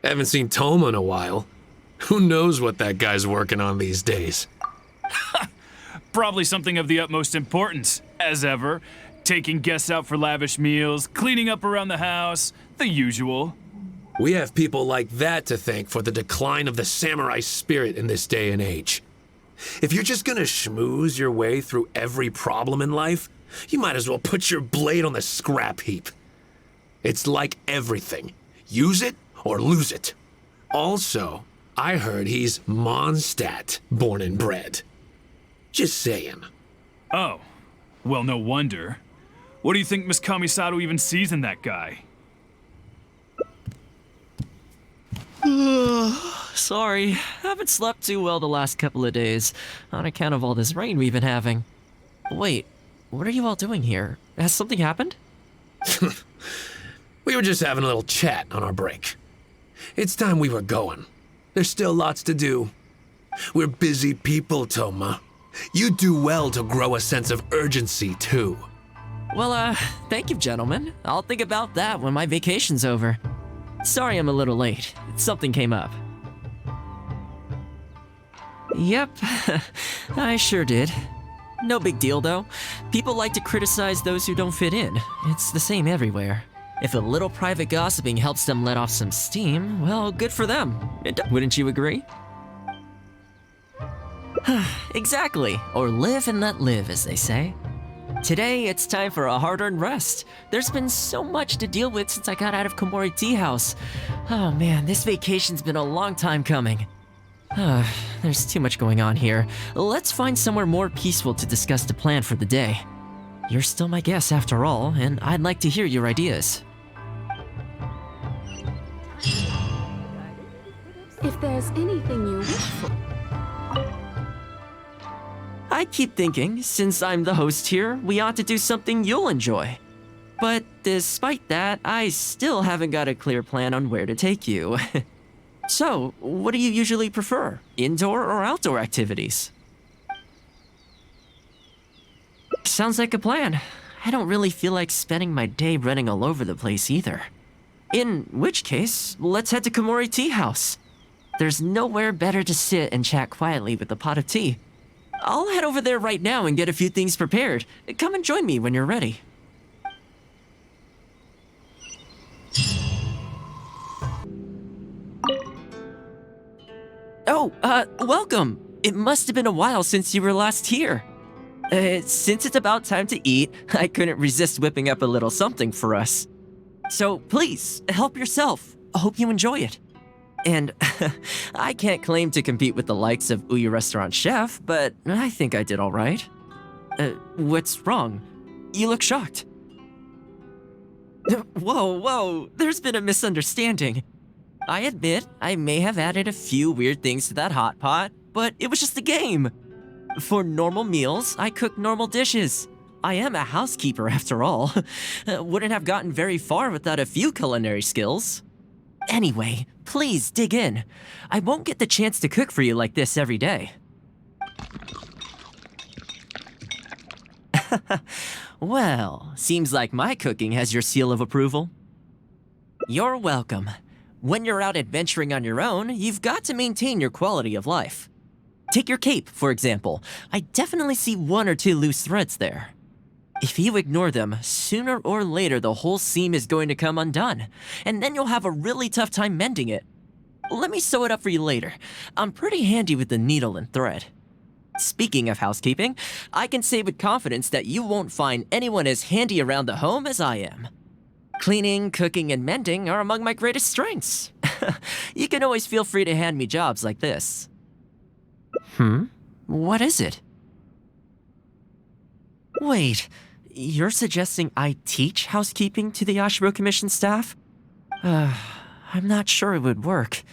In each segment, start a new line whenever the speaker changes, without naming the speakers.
Haven't seen Thoma in a while. Who knows what that guy's working on these days?
Probably something of the utmost importance, as ever. Taking guests out for lavish meals, cleaning up around the house, the usual.
We have people like that to thank for the decline of the samurai spirit in this day and age. If you're just gonna schmooze your way through every problem in life, you might as well put your blade on the scrap heap. It's like everything. Use it or lose it. Also, I heard he's Mondstadt, born and bred. Just saying.
Oh, well, no wonder. What do you think Miss Kamisato even sees in that guy?
Sorry, haven't slept too well the last couple of days, on account of all this rain we've been having. Wait, what are you all doing here? Has something happened?
We were just having a little chat on our break. It's time we were going. There's still lots to do. We're busy people, Thoma. You do well to grow a sense of urgency, too.
Well, thank you, gentlemen. I'll think about that when my vacation's over. Sorry I'm a little late. Something came up. Yep, I sure did. No big deal, though. People like to criticize those who don't fit in. It's the same everywhere. If a little private gossiping helps them let off some steam, well, good for them. Wouldn't you agree? Exactly. Or live and let live, as they say. Today, it's time for a hard-earned rest. There's been so much to deal with since I got out of Komori Tea House. Oh man, this vacation's been a long time coming. There's too much going on here. Let's find somewhere more peaceful to discuss the plan for the day. You're still my guest after all, and I'd like to hear your ideas.
If there's anything you wish for.
I keep thinking, since I'm the host here, we ought to do something you'll enjoy. But despite that, I still haven't got a clear plan on where to take you. So, what do you usually prefer? Indoor or outdoor activities? Sounds like a plan. I don't really feel like spending my day running all over the place either. In which case, let's head to Komori Tea House. There's nowhere better to sit and chat quietly with a pot of tea. I'll head over there right now and get a few things prepared. Come and join me when you're ready. Oh, welcome. It must have been a while since you were last here. Since it's about time to eat, I couldn't resist whipping up a little something for us. So please, help yourself. I hope you enjoy it. And I can't claim to compete with the likes of Ouya Restaurant Chef, but I think I did all right. What's wrong? You look shocked. Whoa, there's been a misunderstanding. I admit I may have added a few weird things to that hot pot, but it was just a game. For normal meals, I cook normal dishes. I am a housekeeper after all. Wouldn't have gotten very far without a few culinary skills. Anyway, please dig in. I won't get the chance to cook for you like this every day. Well, seems like my cooking has your seal of approval. You're welcome. When you're out adventuring on your own, you've got to maintain your quality of life. Take your cape, for example. I definitely see one or two loose threads there. If you ignore them, sooner or later the whole seam is going to come undone, and then you'll have a really tough time mending it. Let me sew it up for you later. I'm pretty handy with the needle and thread. Speaking of housekeeping, I can say with confidence that you won't find anyone as handy around the home as I am. Cleaning, cooking, and mending are among my greatest strengths. You can always feel free to hand me jobs like this. What is it? Wait, you're suggesting I teach housekeeping to the Yashiro Commission staff? I'm not sure it would work.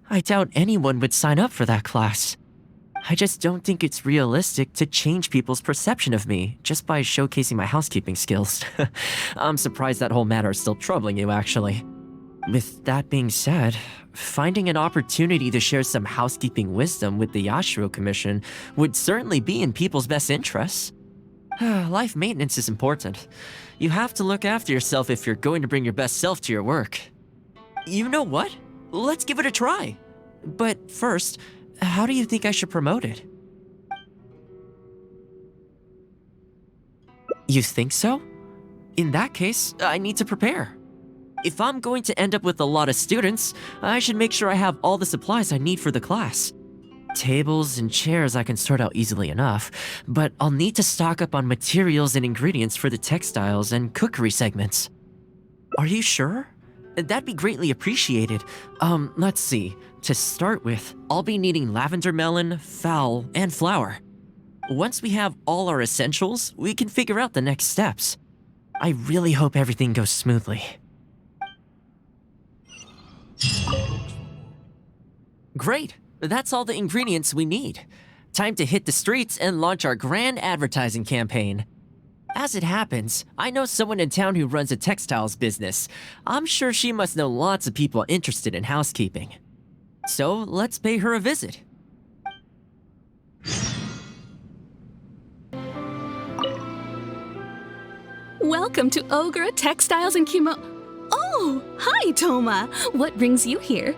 I doubt anyone would sign up for that class. I just don't think it's realistic to change people's perception of me just by showcasing my housekeeping skills. I'm surprised that whole matter is still troubling you, actually. With that being said, finding an opportunity to share some housekeeping wisdom with the Yashiro Commission would certainly be in people's best interests. Life maintenance is important. You have to look after yourself if you're going to bring your best self to your work. You know what? Let's give it a try. But first, how do you think I should promote it? You think so? In that case, I need to prepare. If I'm going to end up with a lot of students, I should make sure I have all the supplies I need for the class. Tables and chairs I can sort out easily enough, but I'll need to stock up on materials and ingredients for the textiles and cookery segments. Are you sure? That'd be greatly appreciated. Let's see. To start with, I'll be needing lavender melon, fowl, and flour. Once we have all our essentials, we can figure out the next steps. I really hope everything goes smoothly. Great! That's all the ingredients we need. Time to hit the streets and launch our grand advertising campaign. As it happens, I know someone in town who runs a textiles business. I'm sure she must know lots of people interested in housekeeping. So let's pay her a visit.
Welcome to Ogre Textiles and Oh, hi, Thoma. What brings you here?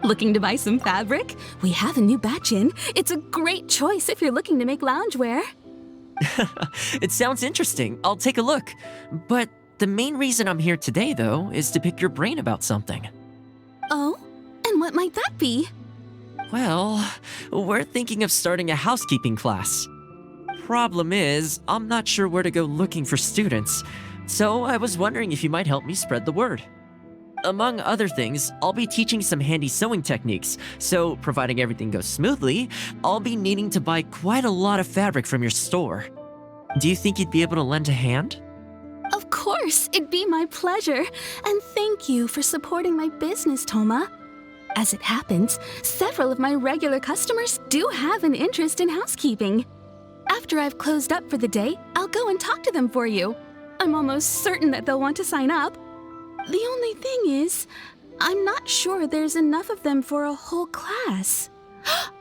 Looking to buy some fabric? We have a new batch in. It's a great choice if you're looking to make loungewear.
It sounds interesting. I'll take a look. But the main reason I'm here today, though, is to pick your brain about something.
Oh? And what might that be?
Well, we're thinking of starting a housekeeping class. Problem is, I'm not sure where to go looking for students, so I was wondering if you might help me spread the word. Among other things, I'll be teaching some handy sewing techniques, so providing everything goes smoothly, I'll be needing to buy quite a lot of fabric from your store. Do you think you'd be able to lend a hand?
Of course, it'd be my pleasure. And thank you for supporting my business, Thoma. As it happens, several of my regular customers do have an interest in housekeeping. After I've closed up for the day, I'll go and talk to them for you. I'm almost certain that they'll want to sign up. The only thing is, I'm not sure there's enough of them for a whole class.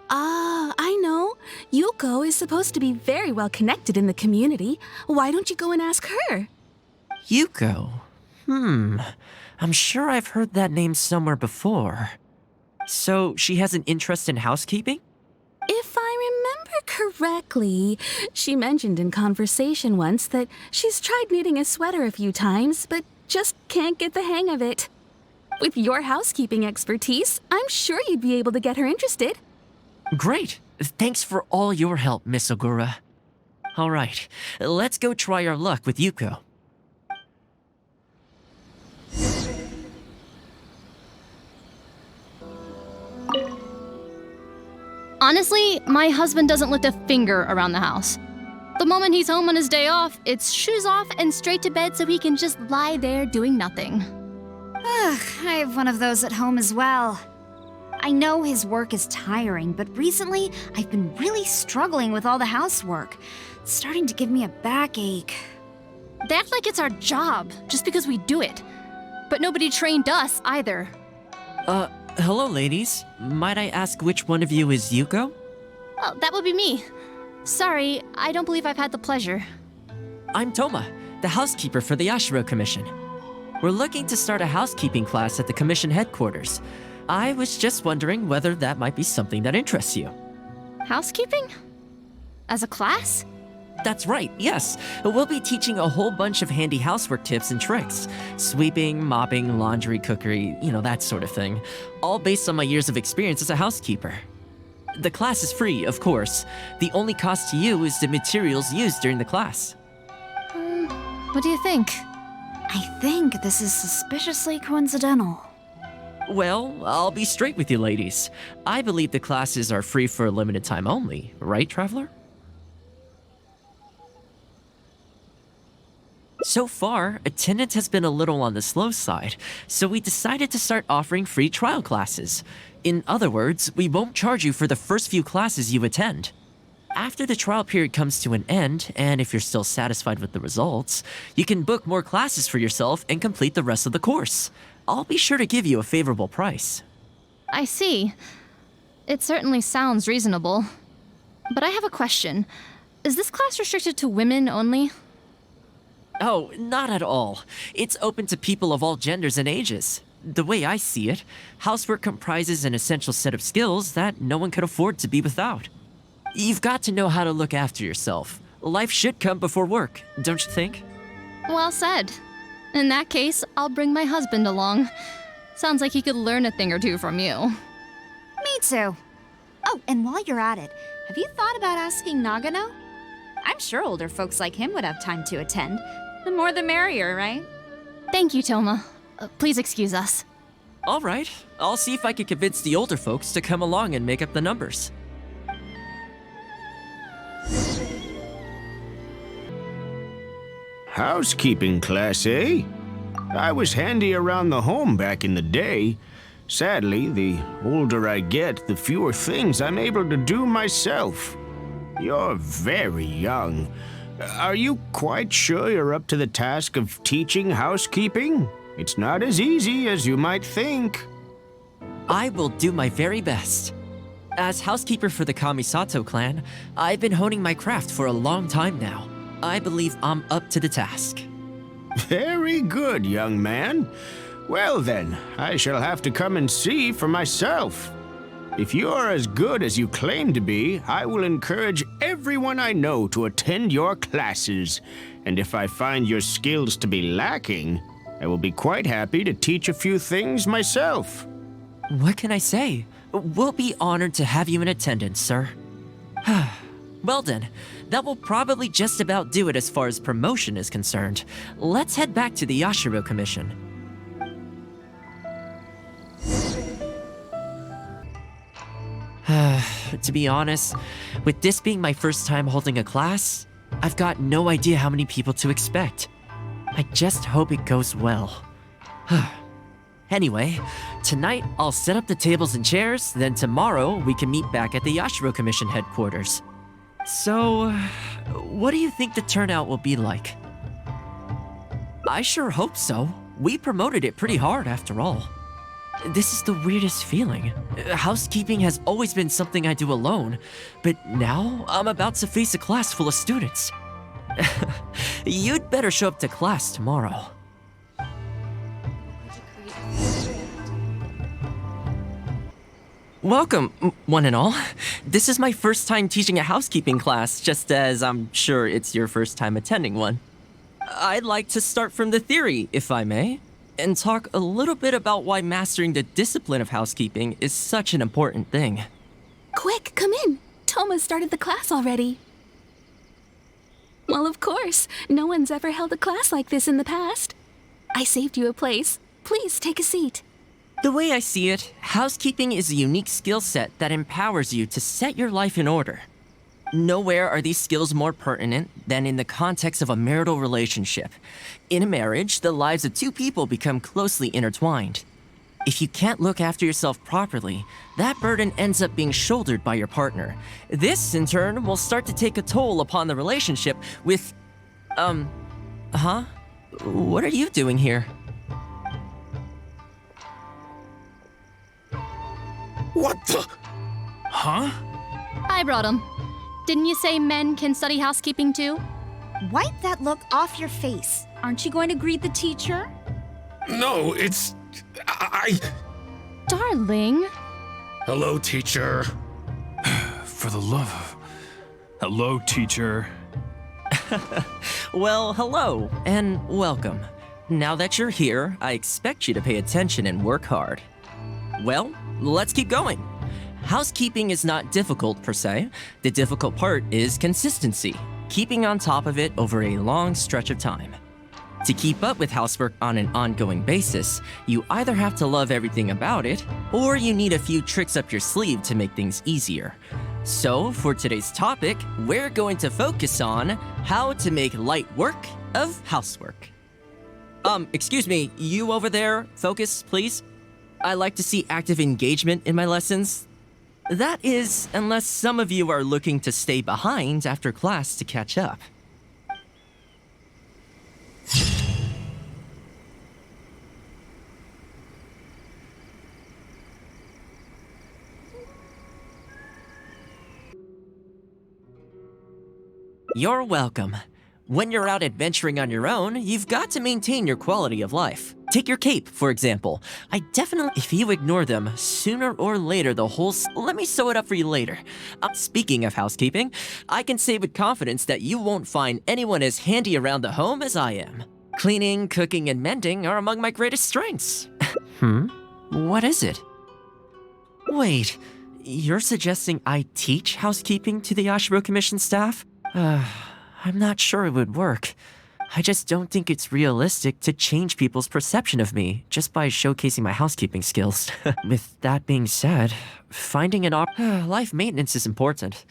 Ah, I know. Yuko is supposed to be very well connected in the community. Why don't you go and ask her?
Yuko? I'm sure I've heard that name somewhere before. So she has an interest in housekeeping?
If I remember correctly, she mentioned in conversation once that she's tried knitting a sweater a few times, but just can't get the hang of it. With your housekeeping expertise, I'm sure you'd be able to get her interested.
Great! Thanks for all your help, Miss Ogura. Alright, let's go try our luck with Yuko.
Honestly, my husband doesn't lift a finger around the house. The moment he's home on his day off, it's shoes off and straight to bed so he can just lie there doing nothing.
Ugh, I have one of those at home as well. I know his work is tiring, but recently I've been really struggling with all the housework. It's starting to give me a backache.
They act like it's our job, just because we do it. But nobody trained us either.
Hello ladies. Might I ask which one of you is Yuko?
Oh, that would be me. Sorry, I don't believe I've had the pleasure.
I'm Thoma, the housekeeper for the Yashiro Commission. We're looking to start a housekeeping class at the Commission headquarters. I was just wondering whether that might be something that interests you.
Housekeeping? As a class?
That's right, yes. We'll be teaching a whole bunch of handy housework tips and tricks. Sweeping, mopping, laundry, cookery, that sort of thing. All based on my years of experience as a housekeeper. The class is free, of course. The only cost to you is the materials used during the class.
What do you think?
I think this is suspiciously coincidental.
Well, I'll be straight with you ladies. I believe the classes are free for a limited time only, right, Traveler? So far, attendance has been a little on the slow side, so we decided to start offering free trial classes. In other words, we won't charge you for the first few classes you attend. After the trial period comes to an end, and if you're still satisfied with the results, you can book more classes for yourself and complete the rest of the course. I'll be sure to give you a favorable price.
I see. It certainly sounds reasonable. But I have a question. Is this class restricted to women only?
Oh, not at all. It's open to people of all genders and ages. The way I see it, housework comprises an essential set of skills that no one could afford to be without. You've got to know how to look after yourself. Life should come before work, don't you think?
Well said. In that case, I'll bring my husband along. Sounds like he could learn a thing or two from you.
Me too. Oh, and while you're at it, have you thought about asking Nagano? I'm sure older folks like him would have time to attend. The more the merrier, right?
Thank you, Thoma. Please excuse us.
All right, I'll see if I can convince the older folks to come along and make up the numbers.
Housekeeping class, eh? I was handy around the home back in the day. Sadly, the older I get, the fewer things I'm able to do myself. You're very young. Are you quite sure you're up to the task of teaching housekeeping? It's not as easy as you might think.
I will do my very best. As housekeeper for the Kamisato clan, I've been honing my craft for a long time now. I believe I'm up to the task.
Very good, young man. Well then, I shall have to come and see for myself. If you're as good as you claim to be, I will encourage everyone I know to attend your classes. And if I find your skills to be lacking, I will be quite happy to teach a few things myself.
What can I say? We'll be honored to have you in attendance, sir. Well then, that will probably just about do it as far as promotion is concerned. Let's head back to the Yashiro Commission. To be honest, with this being my first time holding a class, I've got no idea how many people to expect. I just hope it goes well. Anyway, tonight I'll set up the tables and chairs, then tomorrow we can meet back at the Yashiro Commission headquarters. So, what do you think the turnout will be like? I sure hope so. We promoted it pretty hard after all. This is the weirdest feeling. Housekeeping has always been something I do alone, but now I'm about to face a class full of students. You'd better show up to class tomorrow. Welcome, one and all. This is my first time teaching a housekeeping class, just as I'm sure it's your first time attending one. I'd like to start from the theory, if I may, and talk a little bit about why mastering the discipline of housekeeping is such an important thing.
Quick, come in. Thoma started the class already. Well, of course. No one's ever held a class like this in the past. I saved you a place. Please take a seat.
The way I see it, housekeeping is a unique skill set that empowers you to set your life in order. Nowhere are these skills more pertinent than in the context of a marital relationship. In a marriage, the lives of two people become closely intertwined. If you can't look after yourself properly, that burden ends up being shouldered by your partner. This, in turn, will start to take a toll upon the relationship with... What are you doing here?
What the?
Huh?
I brought him. Didn't you say men can study housekeeping too?
Wipe that look off your face. Aren't you going to greet the teacher?
No, it's... I...
Darling.
Hello, teacher.
For the love of... Hello, teacher.
Well, hello, and welcome. Now that you're here, I expect you to pay attention and work hard. Well, let's keep going. Housekeeping is not difficult per se. The difficult part is consistency, keeping on top of it over a long stretch of time. To keep up with housework on an ongoing basis, you either have to love everything about it, or you need a few tricks up your sleeve to make things easier. So, for today's topic, we're going to focus on how to make light work of housework. Excuse me, you over there, focus, please. I like to see active engagement in my lessons. That is, unless some of you are looking to stay behind after class to catch up. You're welcome. When you're out adventuring on your own, you've got to maintain your quality of life. Take your cape, for example. If you ignore them, sooner or later let me sew it up for you later. Speaking of housekeeping, I can say with confidence that you won't find anyone as handy around the home as I am. Cleaning, cooking, and mending are among my greatest strengths. What is it? Wait, you're suggesting I teach housekeeping to the Yashiro Commission staff? I'm not sure it would work. I just don't think it's realistic to change people's perception of me just by showcasing my housekeeping skills. With that being said, finding life maintenance is important.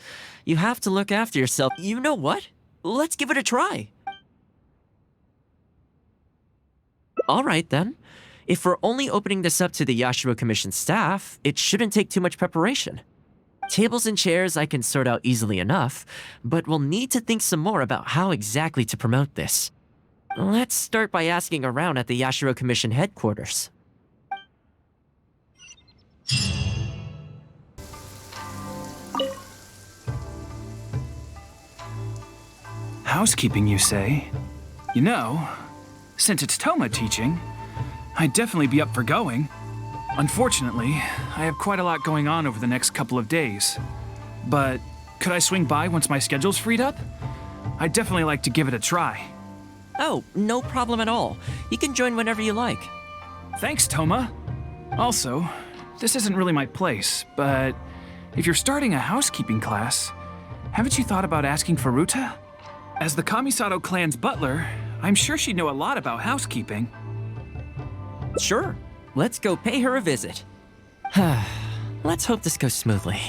You have to look after yourself. You know what? Let's give it a try. All right then. If we're only opening this up to the Yashiro Commission staff, it shouldn't take too much preparation. Tables and chairs I can sort out easily enough, but we'll need to think some more about how exactly to promote this. Let's start by asking around at the Yashiro Commission headquarters.
Housekeeping, you say? You know, since it's Thoma teaching, I'd definitely be up for going. Unfortunately, I have quite a lot going on over the next couple of days. But could I swing by once my schedule's freed up? I'd definitely like to give it a try.
Oh, no problem at all. You can join whenever you like.
Thanks, Thoma. Also, this isn't really my place, but if you're starting a housekeeping class, haven't you thought about asking Furuta? As the Kamisato clan's butler, I'm sure she'd know a lot about housekeeping.
Sure. Let's go pay her a visit. Let's hope this goes smoothly.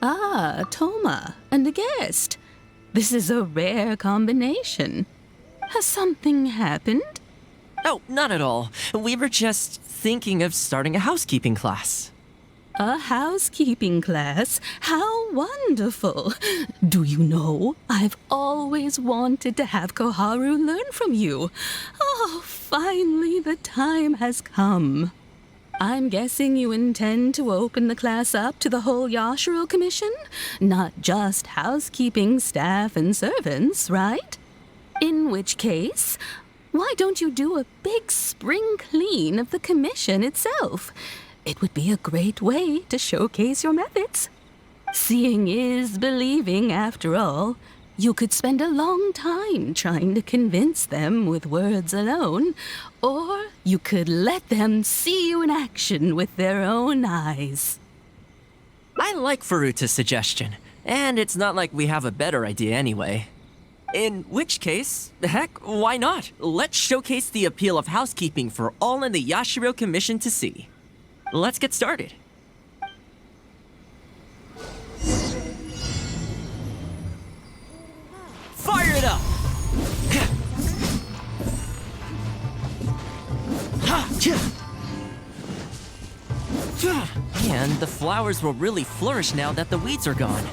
Ah, Thoma, and a guest. This is a rare combination. Has something happened?
Oh, not at all. We were just thinking of starting a housekeeping class.
A housekeeping class? How wonderful! Do you know, I've always wanted to have Koharu learn from you. Oh, finally the time has come. I'm guessing you intend to open the class up to the whole Yashiro Commission? Not just housekeeping staff and servants, right? In which case, why don't you do a big spring clean of the commission itself? It would be a great way to showcase your methods. Seeing is believing, after all. You could spend a long time trying to convince them with words alone, or you could let them see you in action with their own eyes.
I like Furuta's suggestion, and it's not like we have a better idea anyway. In which case, heck, why not? Let's showcase the appeal of housekeeping for all in the Yashiro Commission to see. Let's get started. Fire it up! And the flowers will really flourish now that the weeds are gone.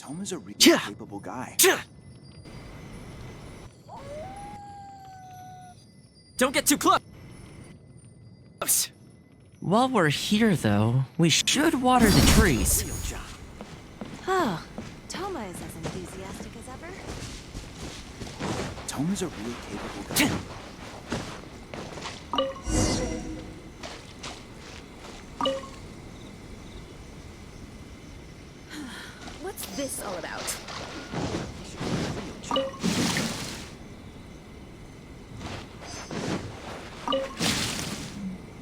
Thoma's a really capable guy.
Don't get too close! While we're here, though, we should water the trees.
Toma's a real capable guy.
What's this all about?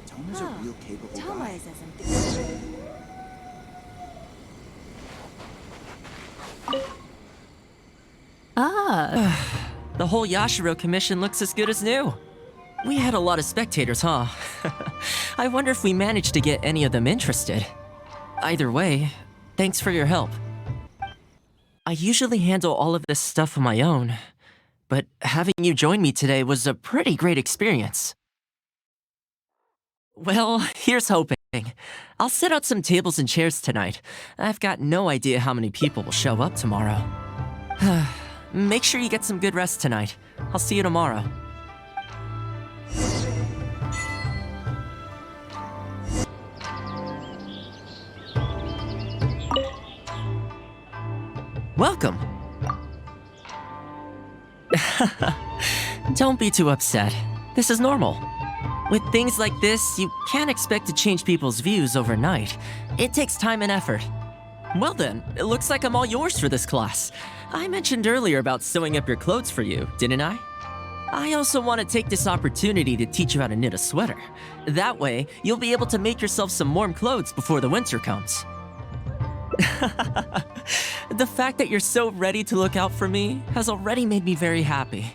Toma's a real capable
Thoma
guy.
is as ambitious.
The whole Yashiro commission looks as good as new. We had a lot of spectators, huh? I wonder if we managed to get any of them interested. Either way, thanks for your help. I usually handle all of this stuff on my own, but having you join me today was a pretty great experience. Well, here's hoping. I'll set out some tables and chairs tonight. I've got no idea how many people will show up tomorrow. Make sure you get some good rest tonight. I'll see you tomorrow. Welcome. Don't be too upset. This is normal. With things like this, you can't expect to change people's views overnight. It takes time and effort. Well then, it looks like I'm all yours for this class. I mentioned earlier about sewing up your clothes for you, didn't I? I also want to take this opportunity to teach you how to knit a sweater. That way, you'll be able to make yourself some warm clothes before the winter comes. The fact that you're so ready to look out for me has already made me very happy.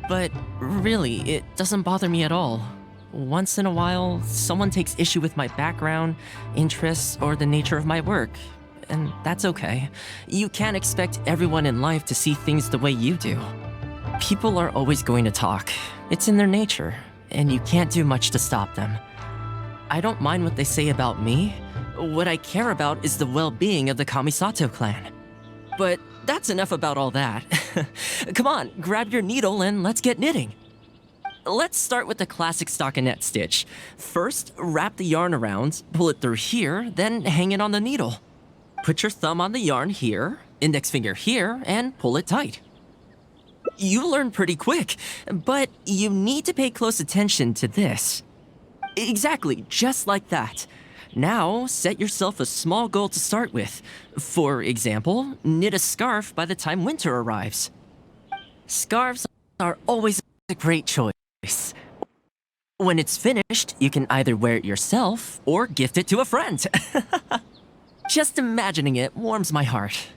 But really, it doesn't bother me at all. Once in a while, someone takes issue with my background, interests, or the nature of my work. And that's okay. You can't expect everyone in life to see things the way you do. People are always going to talk. It's in their nature, and you can't do much to stop them. I don't mind what they say about me. What I care about is the well-being of the Kamisato clan. But that's enough about all that. Come on, grab your needle and let's get knitting. Let's start with the classic stockinette stitch. First, wrap the yarn around, pull it through here, then hang it on the needle. Put your thumb on the yarn here, index finger here, and pull it tight. You learn pretty quick, but you need to pay close attention to this. Exactly, just like that. Now, set yourself a small goal to start with. For example, knit a scarf by the time winter arrives. Scarves are always a great choice. When it's finished, you can either wear it yourself or gift it to a friend. Just imagining it warms my heart.